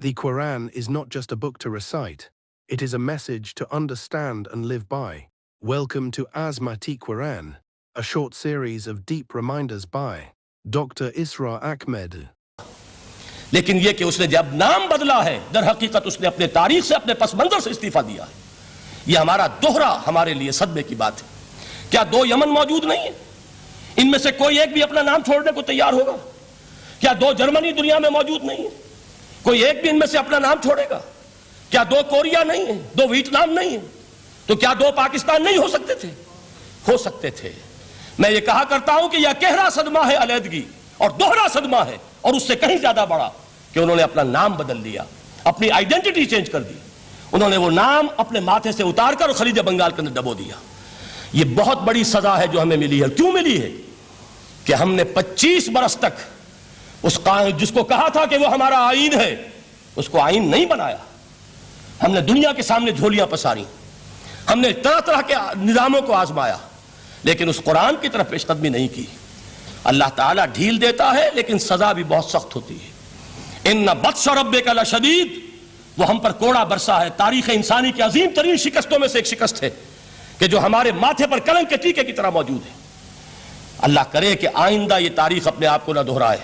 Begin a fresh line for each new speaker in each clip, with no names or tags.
The Quran is not just a book to recite, it is a message to understand and live by. Welcome to Azmati Quran, a short series of deep reminders by Dr. Isra Ahmed.
لیکن یہ کہ اس نے جب نام بدلا ہے در حقیقت اس نے اپنے تاریخ سے اپنے پس منظر سے استعفیٰ دیا ہے. یہ ہمارا دوہرا ہمارے لیے صدمے کی بات ہے. کیا دو یمن موجود نہیں ہیں؟ ان میں سے کوئی ایک بھی اپنا نام چھوڑنے کو تیار ہوگا؟ کیا دو جرمنی دنیا میں موجود نہیں ہیں؟ کوئی ایک بھی ان میں سے اپنا نام چھوڑے گا؟ کیا دو کوریا نہیں ہیں؟ دو ویتنام نہیں ہیں؟ تو کیا دو پاکستان نہیں ہو سکتے تھے؟ ہو سکتے تھے. میں یہ کہا کرتا ہوں کہ یہ گہرا صدمہ ہے علیحدگی اور دوہرا صدمہ ہے، اور اس سے کہیں زیادہ بڑا کہ انہوں نے اپنا نام بدل لیا، اپنی آئیڈینٹی چینج کر دی. انہوں نے وہ نام اپنے ماتھے سے اتار کر خلیج بنگال کے اندر ڈبو دیا. یہ بہت بڑی سزا ہے جو ہمیں ملی ہے. کیوں ملی ہے؟ کہ ہم نے 25 برس تک اس جس کو کہا تھا کہ وہ ہمارا آئین ہے، اس کو آئین نہیں بنایا. ہم نے دنیا کے سامنے جھولیاں پساری، ہم نے طرح طرح کے نظاموں کو آزمایا، لیکن اس قرآن کی طرف پیش قدمی نہیں کی. اللہ تعالیٰ ڈھیل دیتا ہے لیکن سزا بھی بہت سخت ہوتی ہے. ان بطش ربک لشدید، وہ ہم پر کوڑا برسا ہے. تاریخ انسانی کی عظیم ترین شکستوں میں سے ایک شکست ہے کہ جو ہمارے ماتھے پر کلنک کے ٹیکے کی طرح موجود ہے. اللہ کرے کہ آئندہ یہ تاریخ اپنے آپ کو نہ دہرائے.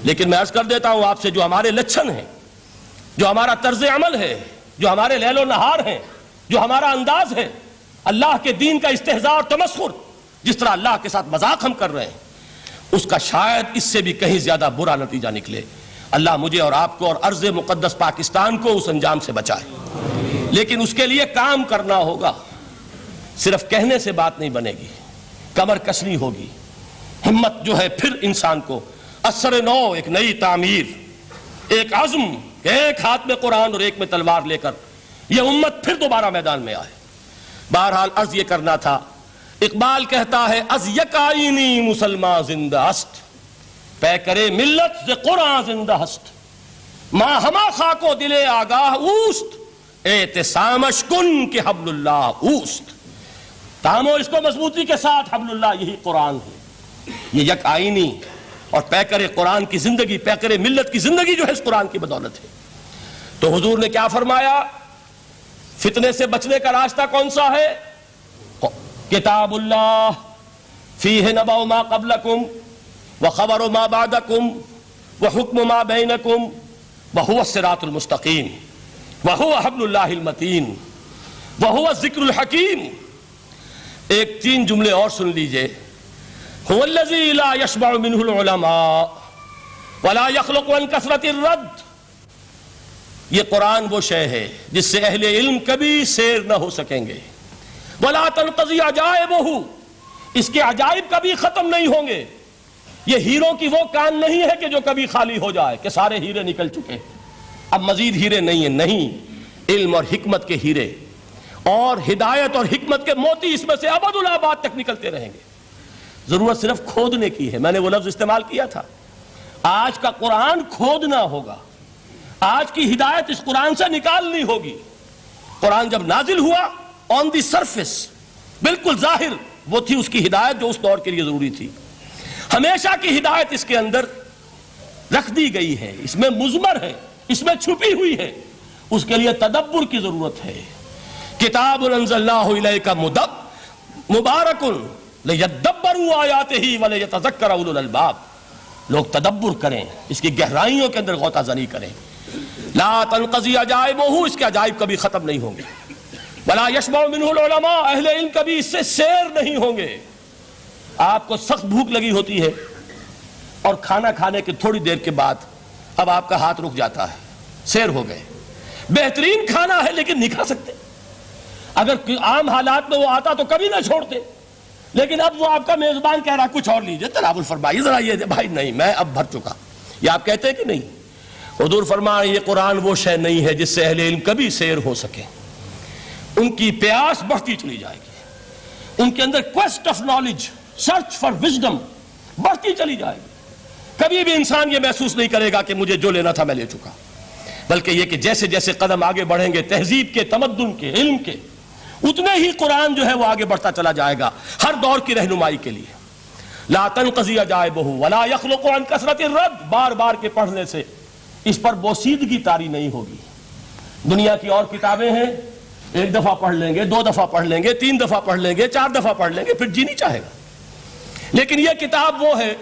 لیکن میں عرض کر دیتا ہوں آپ سے، جو ہمارے لچھن ہیں، جو ہمارا طرز عمل ہے، جو ہمارے لیل و نہار ہیں، جو ہمارا انداز ہے، اللہ کے دین کا استہزاء اور تمسخر، جس طرح اللہ کے ساتھ مذاق ہم کر رہے ہیں، اس کا شاید اس سے بھی کہیں زیادہ برا نتیجہ نکلے. اللہ مجھے اور آپ کو اور ارض مقدس پاکستان کو اس انجام سے بچائے. لیکن اس کے لیے کام کرنا ہوگا. صرف کہنے سے بات نہیں بنے گی، کمر کسنی ہوگی. ہمت جو ہے پھر انسان کو اثر نو، ایک نئی تعمیر، ایک عزم، ایک ہاتھ میں قرآن اور ایک میں تلوار لے کر یہ امت پھر دوبارہ میدان میں آئے. بہرحال عرض یہ کرنا تھا. اقبال کہتا ہے از یک آئینی مسلمان زندہ است، پے کرے ملت ز قرآن زندہ ہست. ماں ہما خاک و دل آگاہ اوست، اعتصامش کن کہ حبل اللہ اوست. تامو اس کو مضبوطی کے ساتھ، حبل اللہ یہی قرآن ہے. یہ یک آئینی اور پیکر قرآن کی زندگی، پیکر ملت کی زندگی جو ہے اس قرآن کی بدولت ہے. تو حضور نے کیا فرمایا؟ فتنے سے بچنے کا راستہ کون سا ہے؟ کتاب اللہ فیہ نبأ ما قبلکم وخبر ما بعدکم وحکم ما بینکم وہو الصراط المستقیم وہو حبل اللہ المتین وہو الذکر الحکیم. ایک 3 جملے اور سن لیجئے. هو الذی لا یشبع منہ العلماء ولا یخلق عن کثرت الرد. یہ قرآن وہ شے ہے جس سے اہل علم کبھی سیر نہ ہو سکیں گے. ولا تنقضی عجائبہ، اس کے عجائب کبھی ختم نہیں ہوں گے. یہ ہیروں کی وہ کان نہیں ہے کہ جو کبھی خالی ہو جائے کہ سارے ہیرے نکل چکے، اب مزید ہیرے نہیں ہیں. نہیں، علم اور حکمت کے ہیرے اور ہدایت اور حکمت کے موتی اس میں سے ابد الآباد تک نکلتے رہیں گے. ضرورت صرف کھودنے کی ہے. میں نے وہ لفظ استعمال کیا تھا. آج کا قرآن کھودنا ہوگا. آج کی ہدایت اس قرآن سے نکالنی ہوگی. قرآن جب نازل ہوا آن دی سرفیس، بالکل ظاہر وہ تھی اس کی ہدایت جو اس دور کے لیے ضروری تھی. ہمیشہ کی ہدایت اس کے اندر رکھ دی گئی ہے، اس میں مضمر ہے، اس میں چھپی ہوئی ہے. اس کے لیے تدبر کی ضرورت ہے. کتاب انزلناہ الیک مبارک لیدبروا آیاتہ ولیتذکر اولو الالباب. لوگ تدبر کریں، اس کی گہرائیوں کے اندر غوطہ زنی کریں. لا تنقضی عجائبہ، اس کے عجائب کبھی ختم نہیں ہوں گے. ولا یشبع منہ العلماء، اہل علم کبھی اس سے سیر نہیں ہوں گے. آپ کو سخت بھوک لگی ہوتی ہے اور کھانا کھانے کے تھوڑی دیر کے بعد اب آپ کا ہاتھ رک جاتا ہے، سیر ہو گئے. بہترین کھانا ہے لیکن نہیں کھا سکتے. اگر عام حالات میں وہ آتا تو کبھی نہ چھوڑتے، لیکن اب وہ آپ کا میزبان کہہ رہا کچھ اور لیجئے، تناول فرمائیے ذرا یہ دے. بھائی نہیں، میں اب بھر چکا. یہ آپ کہتے ہیں کہ نہیں؟ حضور فرمائے یہ قرآن وہ شے نہیں ہے جس سے اہل علم کبھی سیر ہو سکے. ان کی پیاس بڑھتی چلی جائے گی، ان کے اندر quest of knowledge, search for wisdom بڑھتی چلی جائے گی. کبھی بھی انسان یہ محسوس نہیں کرے گا کہ مجھے جو لینا تھا میں لے چکا، بلکہ یہ کہ جیسے جیسے قدم آگے بڑھیں گے تہذیب کے، تمدن کے، علم کے، اتنے ہی قرآن جو ہے وہ آگے بڑھتا چلا جائے گا ہر دور کی رہنمائی کے لیے. لا تنقضی عجائبہ ولا یخلق عن کثرت الرد، بار بار کے پڑھنے سے اس پر بوسیدگی طاری نہیں ہوگی. دنیا کی اور کتابیں ہیں، ایک دفعہ پڑھ لیں گے، 2 دفعہ پڑھ لیں گے، 3 دفعہ پڑھ لیں گے، 4 دفعہ پڑھ لیں گے، پھر جی نہیں چاہے گا. لیکن یہ کتاب وہ ہے.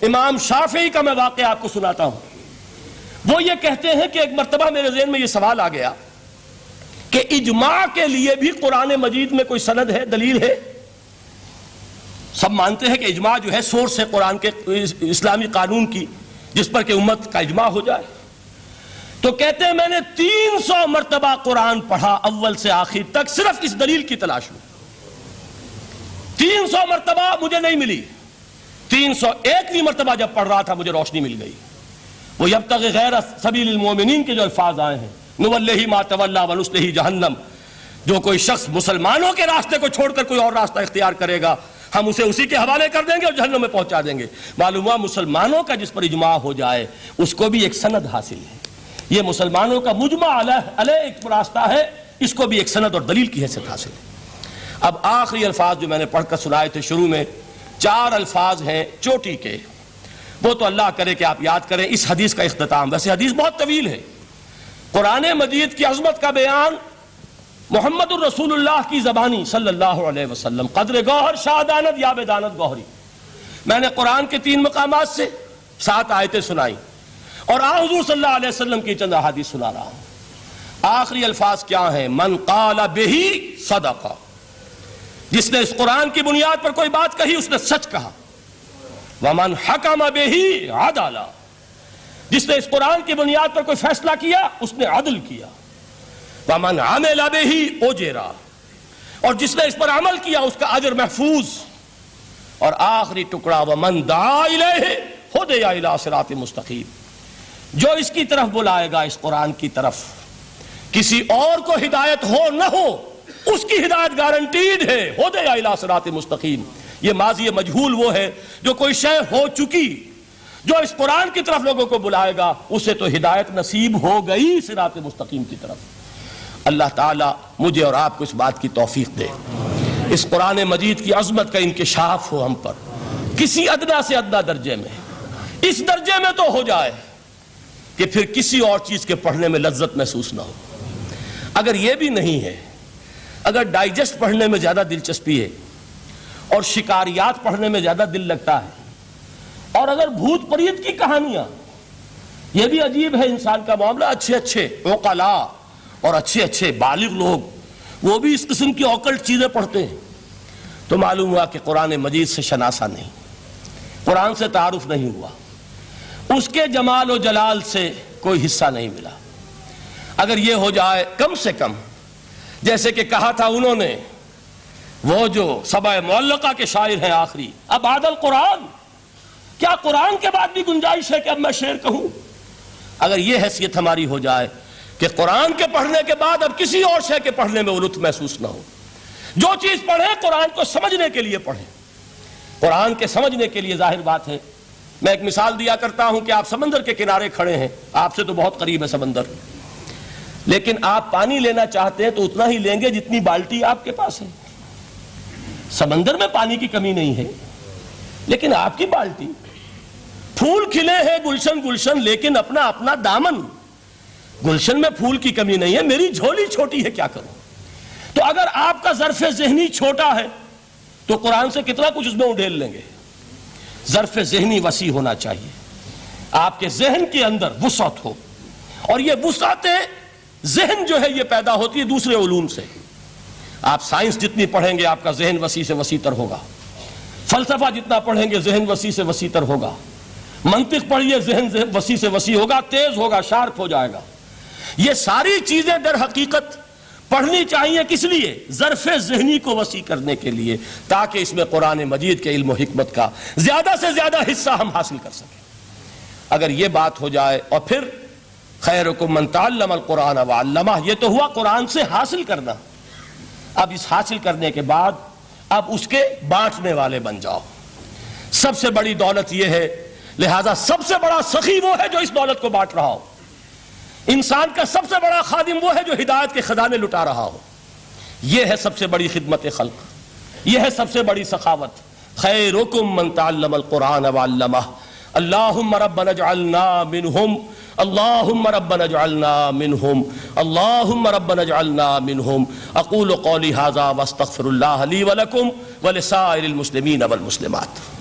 امام شافعی کا میں واقعہ آپ کو سناتا ہوں. وہ یہ کہتے ہیں کہ ایک مرتبہ میرے ذہن میں یہ سوال آ گیا کہ اجماع کے لیے بھی قرآن مجید میں کوئی سند ہے، دلیل ہے؟ سب مانتے ہیں کہ اجماع جو ہے سورس ہے قرآن کے اسلامی قانون کی، جس پر کہ امت کا اجماع ہو جائے. تو کہتے ہیں میں نے 300 مرتبہ قرآن پڑھا اول سے آخر تک، صرف اس دلیل کی تلاش میں. 300 مرتبہ مجھے نہیں ملی. 301ویں مرتبہ جب پڑھ رہا تھا مجھے روشنی مل گئی. وہ یبتغی غیر سبیل المومنین کے جو الفاظ آئے ہیں، نولہ ما تولی ونصلہ جہنم، جو کوئی شخص مسلمانوں کے راستے کو چھوڑ کر کوئی اور راستہ اختیار کرے گا ہم اسے اسی کے حوالے کر دیں گے اور جہنم میں پہنچا دیں گے. معلوم ہوا مسلمانوں کا جس پر اجماع ہو جائے اس کو بھی ایک سند حاصل ہے. یہ مسلمانوں کا مجمع علیہ ایک راستہ ہے، اس کو بھی ایک سند اور دلیل کی حیثیت حاصل ہے. اب آخری الفاظ جو میں نے پڑھ کر سنائے تھے شروع میں، 4 الفاظ ہیں چوٹی کے، وہ تو اللہ کرے کہ آپ یاد کریں. اس حدیث کا اختتام، ویسے حدیث بہت طویل ہے، قرآن مجید کی عظمت کا بیان محمد الرسول اللہ کی زبانی صلی اللہ علیہ وسلم، قدر گوہر شاہدانت یا بدانت گوہری. میں نے قرآن کے 3 مقامات سے 7 آیتیں سنائی اور حضور صلی اللہ علیہ وسلم کی چند احادیث سنا رہا ہوں. آخری الفاظ کیا ہیں؟ من قال بہ صدق، جس نے اس قرآن کی بنیاد پر کوئی بات کہی اس نے سچ کہا. ومن حکم بہ عدل، جس نے اس قرآن کی بنیاد پر کوئی فیصلہ کیا اس نے عدل کیا. ومن عمل بہ اجر، اور جس نے اس پر عمل کیا اس کا اجر محفوظ. اور آخری ٹکڑا ومن دعا الیہ ہدی الی صراط مستقیم، جو اس کی طرف بلائے گا، اس قرآن کی طرف، کسی اور کو ہدایت ہو نہ ہو اس کی ہدایت گارنٹیڈ ہے. ہدی الی صراط مستقیم، یہ ماضی مجہول وہ ہے جو کوئی شے ہو چکی، جو اس قرآن کی طرف لوگوں کو بلائے گا اسے تو ہدایت نصیب ہو گئی صراط مستقیم کی طرف. اللہ تعالیٰ مجھے اور آپ کو اس بات کی توفیق دے، اس قرآن مجید کی عظمت کا انکشاف ہو ہم پر کسی ادنا سے ادنا درجے میں. اس درجے میں تو ہو جائے کہ پھر کسی اور چیز کے پڑھنے میں لذت محسوس نہ ہو. اگر یہ بھی نہیں ہے، اگر ڈائجسٹ پڑھنے میں زیادہ دلچسپی ہے اور شکاریات پڑھنے میں زیادہ دل لگتا ہے، اور اگر بھوت پریت کی کہانیاں، یہ بھی عجیب ہے انسان کا معاملہ، اچھے اچھے عقلاء اور اچھے اچھے بالغ لوگ وہ بھی اس قسم کی اوکلٹ چیزیں پڑھتے ہیں، تو معلوم ہوا کہ قرآن مجید سے شناسہ نہیں، قرآن سے تعارف نہیں ہوا، اس کے جمال و جلال سے کوئی حصہ نہیں ملا. اگر یہ ہو جائے کم سے کم، جیسے کہ کہا تھا انہوں نے، وہ جو سبع معلقہ کے شاعر ہیں آخری، اب عادل قرآن، کیا قرآن کے بعد بھی گنجائش ہے کہ اب میں شعر کہوں؟ اگر یہ حیثیت ہماری ہو جائے کہ قرآن کے پڑھنے کے بعد اب کسی اور شے کے پڑھنے میں وہ لطف محسوس نہ ہو، جو چیز پڑھیں قرآن کو سمجھنے کے لیے پڑھیں. قرآن کے سمجھنے کے لیے ظاہر بات ہے، میں ایک مثال دیا کرتا ہوں کہ آپ سمندر کے کنارے کھڑے ہیں، آپ سے تو بہت قریب ہے سمندر، لیکن آپ پانی لینا چاہتے ہیں تو اتنا ہی لیں گے جتنی بالٹی آپ کے پاس ہے. سمندر میں پانی کی کمی نہیں ہے، لیکن آپ کی بالٹی، پھول کھلے ہیں گلشن گلشن، لیکن اپنا اپنا دامن، گلشن میں پھول کی کمی نہیں ہے، میری جھولی چھوٹی ہے، کیا کروں؟ تو اگر آپ کا ظرف ذہنی چھوٹا ہے تو قرآن سے کتنا کچھ اس میں اڈھیل لیں گے. ظرف ذہنی وسیع ہونا چاہیے، آپ کے ذہن کے اندر وسعت ہو، اور یہ وسعت ذہن جو ہے یہ پیدا ہوتی ہے دوسرے علوم سے. آپ سائنس جتنی پڑھیں گے آپ کا ذہن وسیع سے وسیع تر ہوگا، فلسفہ جتنا پڑھیں گے ذہن وسیع سے وسیع تر ہوگا، منطق پڑھیے ذہن وسیع سے وسیع ہوگا، تیز ہوگا، شارپ ہو جائے گا. یہ ساری چیزیں در حقیقت پڑھنی چاہیے کس لیے؟ ظرف ذہنی کو وسیع کرنے کے لیے، تاکہ اس میں قرآن مجید کے علم و حکمت کا زیادہ سے زیادہ حصہ ہم حاصل کر سکیں. اگر یہ بات ہو جائے، اور پھر خیرکم من تعلم القرآن وعلمہ، یہ تو ہوا قرآن سے حاصل کرنا. اب اس حاصل کرنے کے بعد اب اس کے بانٹنے والے بن جاؤ. سب سے بڑی دولت یہ ہے، لہذا سب سے بڑا سخی وہ ہے جو اس دولت کو بانٹ رہا ہو. انسان کا سب سے بڑا خادم وہ ہے جو ہدایت کے خزانے لٹا رہا ہو. یہ ہے سب سے بڑی خدمت خلق، یہ ہے سب سے بڑی سخاوت. خیرکم من تعلم القرآن وعلمہ. اللہم ربنا اجعلنا منہم اللہم ربنا اجعلنا منہم اللہم ربنا اجعلنا منہم اقول قولی ھذا واستغفر اللہ لی ولکم ولسائر المسلمین والمسلمات.